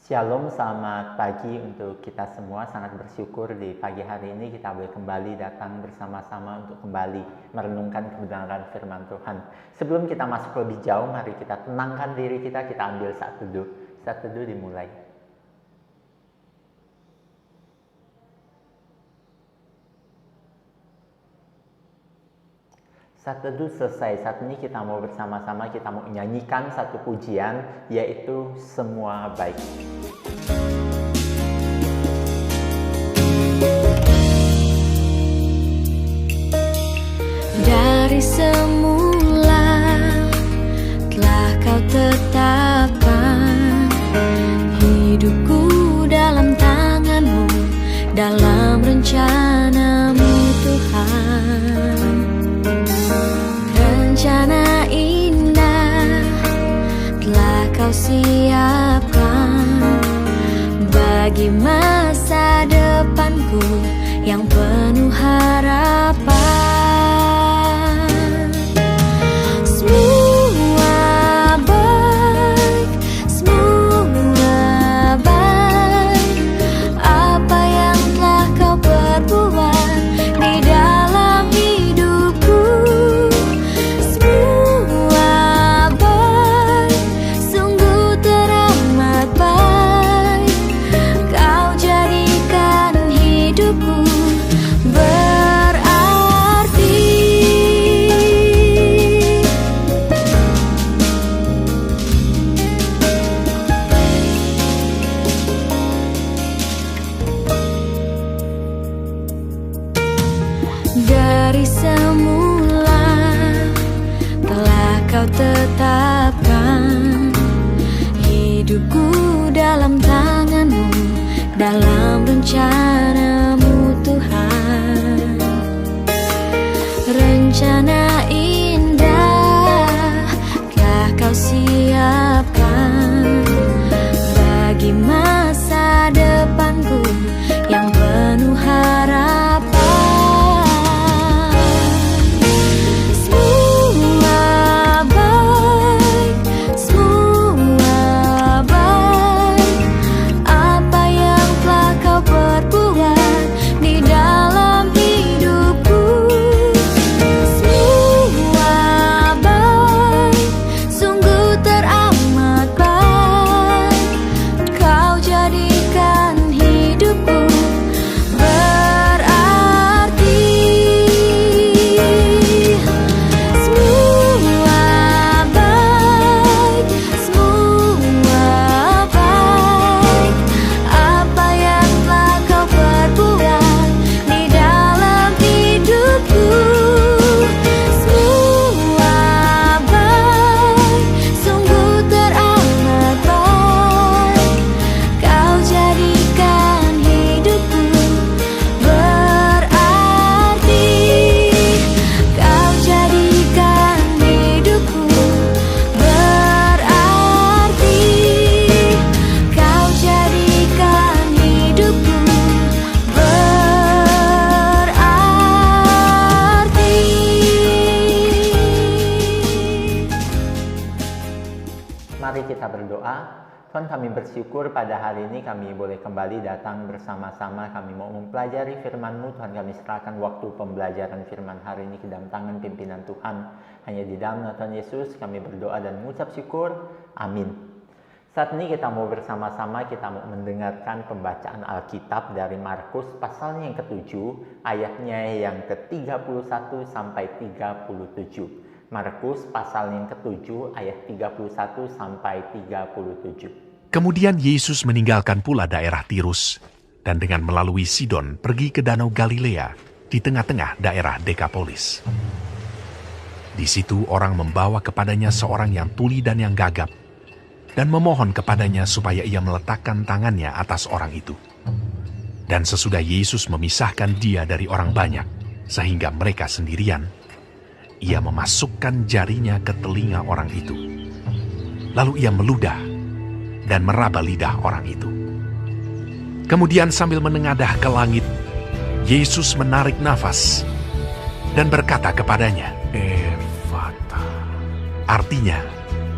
Shalom, selamat pagi untuk kita semua. Sangat bersyukur di pagi hari ini kita boleh kembali datang bersama-sama untuk kembali merenungkan kebenaran firman Tuhan. Sebelum kita masuk lebih jauh, mari kita tenangkan diri kita ambil saat teduh. Saat teduh dimulai. Saat teduh selesai, saat ini kita mau bersama-sama, kita mau menyanyikan satu pujian, yaitu Semua Baik. Dari semula telah kau tetapkan hidupku dalam tanganmu, dalam rencanamu Tuhan. Rencana indah telah kau siapkan bagi masa depanku yang penuh harapan. Semua baik, semua baik, apa yang telah kau perbuat di dalam hidupku. Semua baik, sungguh teramat baik, kau jadikan hidupku berarti. Dari semula telah kau tetapkan hidupku dalam tanganmu, dalam rencanamu Tuhan. Rencana indah telah kau siapkan bagi masa depanku yang penuh harapan. Semua baik, semua baik, apa yang telah kau perbuat di dalam hidupku. Semua baik, sungguh teramat baik, kau jadikan hidupku berarti. Semua baik, semua baik, apa yang telah kau perbuat di dalam hidupku. Semua baik, sungguh teramat baik, kau jadikan hidupku berarti. Kau jadikan hidupku berarti. Kau jadikan hidupku berarti. Mari kita berdoa. Tuhan, kami bersyukur pada hari ini kami boleh kembali datang bersama-sama. Kami mau mempelajari firman-Mu. Tuhan, kami serahkan waktu pembelajaran firman hari ini ke dalam tangan pimpinan Tuhan. Hanya di dalam nama Tuhan Yesus kami berdoa dan mengucap syukur. Amin. Saat ini kita mau bersama-sama, kita mau mendengarkan pembacaan Alkitab dari Markus pasalnya yang ke-7, ayatnya yang ke-31 sampai 37. Markus pasal yang ke-7 ayat 31 sampai 37. Kemudian Yesus meninggalkan pula daerah Tirus, dan dengan melalui Sidon pergi ke Danau Galilea di tengah-tengah daerah Dekapolis. Di situ orang membawa kepadanya seorang yang tuli dan yang gagap, dan memohon kepadanya supaya ia meletakkan tangannya atas orang itu. Dan sesudah Yesus memisahkan dia dari orang banyak, sehingga mereka sendirian, ia memasukkan jarinya ke telinga orang itu. Lalu ia meludah dan meraba lidah orang itu. Kemudian sambil menengadah ke langit, Yesus menarik nafas dan berkata kepadanya, "Ephata." Artinya,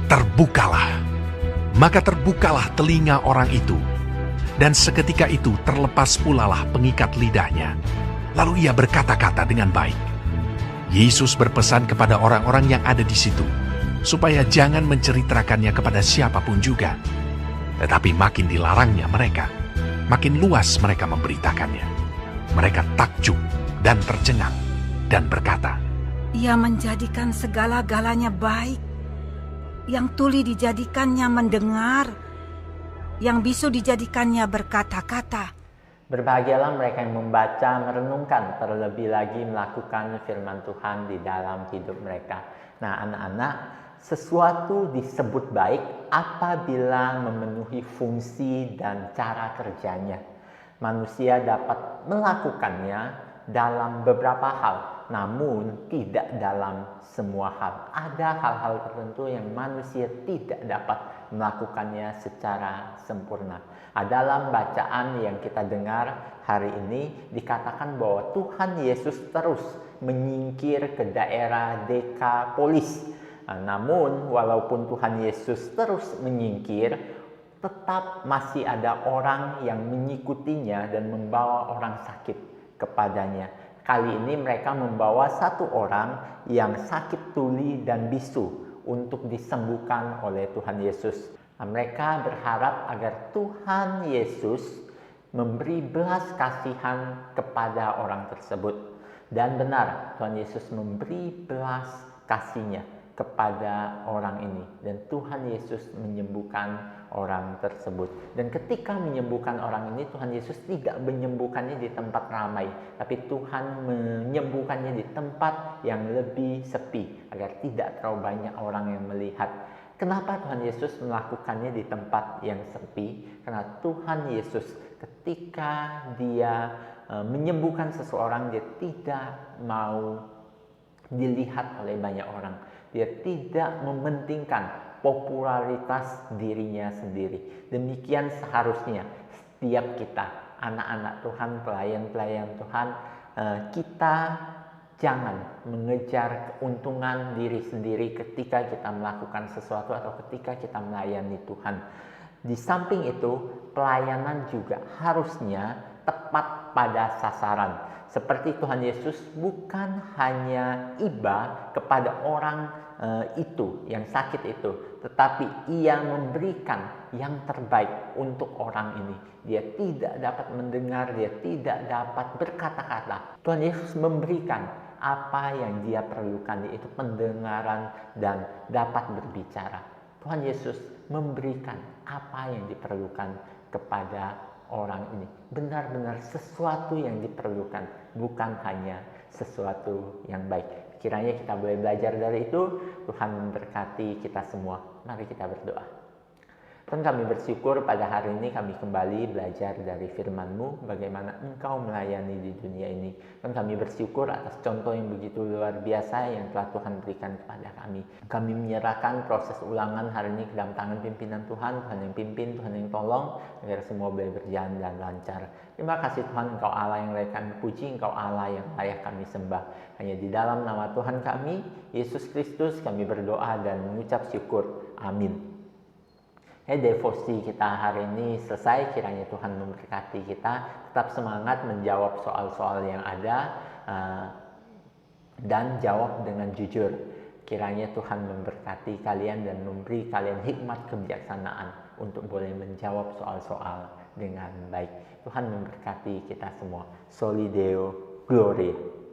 terbukalah. Maka terbukalah telinga orang itu, dan seketika itu terlepas pulalah pengikat lidahnya. Lalu ia berkata-kata dengan baik. Yesus berpesan kepada orang-orang yang ada di situ, supaya jangan menceritakannya kepada siapapun juga. Tetapi makin dilarangnya mereka, makin luas mereka memberitakannya. Mereka takjub dan tercengang, dan berkata, Ia menjadikan segala-galanya baik. Yang tuli dijadikannya mendengar, yang bisu dijadikannya berkata-kata. Berbahagialah mereka yang membaca, merenungkan, terlebih lagi melakukan firman Tuhan di dalam hidup mereka. Nah, anak-anak, sesuatu disebut baik apabila memenuhi fungsi dan cara kerjanya. Manusia dapat melakukannya dalam beberapa hal, namun tidak dalam semua hal. Ada hal-hal tertentu yang manusia tidak dapat melakukannya secara sempurna. Dalam bacaan yang kita dengar hari ini dikatakan bahwa Tuhan Yesus terus menyingkir ke daerah Dekapolis. Namun walaupun Tuhan Yesus terus menyingkir, tetap masih ada orang yang mengikutinya dan membawa orang sakit kepadanya. Kali ini mereka membawa satu orang yang sakit tuli dan bisu untuk disembuhkan oleh Tuhan Yesus. Mereka berharap agar Tuhan Yesus memberi belas kasihan kepada orang tersebut. Dan benar, Tuhan Yesus memberi belas kasihnya kepada orang ini. Dan Tuhan Yesus menyembuhkan orang tersebut. Dan ketika menyembuhkan orang ini, Tuhan Yesus tidak menyembuhkannya di tempat ramai, tapi Tuhan menyembuhkannya di tempat yang lebih sepi, agar tidak terlalu banyak orang yang melihat. Kenapa Tuhan Yesus melakukannya di tempat yang sepi? Karena Tuhan Yesus ketika dia menyembuhkan seseorang, dia tidak mau dilihat oleh banyak orang. Dia tidak mementingkan popularitas dirinya sendiri. Demikian seharusnya setiap kita, anak-anak Tuhan, pelayan-pelayan Tuhan, kita jangan mengejar keuntungan diri sendiri ketika kita melakukan sesuatu atau ketika kita melayani Tuhan. Di samping itu, pelayanan juga harusnya tepat pada sasaran. Seperti Tuhan Yesus bukan hanya iba kepada orang itu yang sakit itu, tetapi ia memberikan yang terbaik untuk orang ini. Dia tidak dapat mendengar, dia tidak dapat berkata-kata. Tuhan Yesus memberikan apa yang dia perlukan, yaitu pendengaran dan dapat berbicara. Tuhan Yesus memberikan apa yang diperlukan kepada orang ini. Benar-benar sesuatu yang diperlukan, bukan hanya sesuatu yang baik. Kiranya kita boleh belajar dari itu. Tuhan memberkati kita semua. Mari kita berdoa. Tuhan, kami bersyukur pada hari ini kami kembali belajar dari firman-Mu, bagaimana Engkau melayani di dunia ini. Tuhan, kami bersyukur atas contoh yang begitu luar biasa yang telah Tuhan berikan kepada kami. Kami menyerahkan proses ulangan hari ini ke dalam tangan pimpinan Tuhan. Tuhan yang pimpin, Tuhan yang tolong, agar semua boleh berjalan dan lancar. Terima kasih Tuhan, Engkau Allah yang layak kami puji, Engkau Allah yang layak kami sembah. Hanya di dalam nama Tuhan kami, Yesus Kristus, kami berdoa dan mengucap syukur. Amin. Devosi kita hari ini selesai. Kiranya Tuhan memberkati kita. Tetap semangat menjawab soal-soal yang ada dan jawab dengan jujur. Kiranya Tuhan memberkati kalian dan memberi kalian hikmat kebijaksanaan untuk boleh menjawab soal-soal dengan baik. Tuhan memberkati kita semua. Soli Deo Gloria.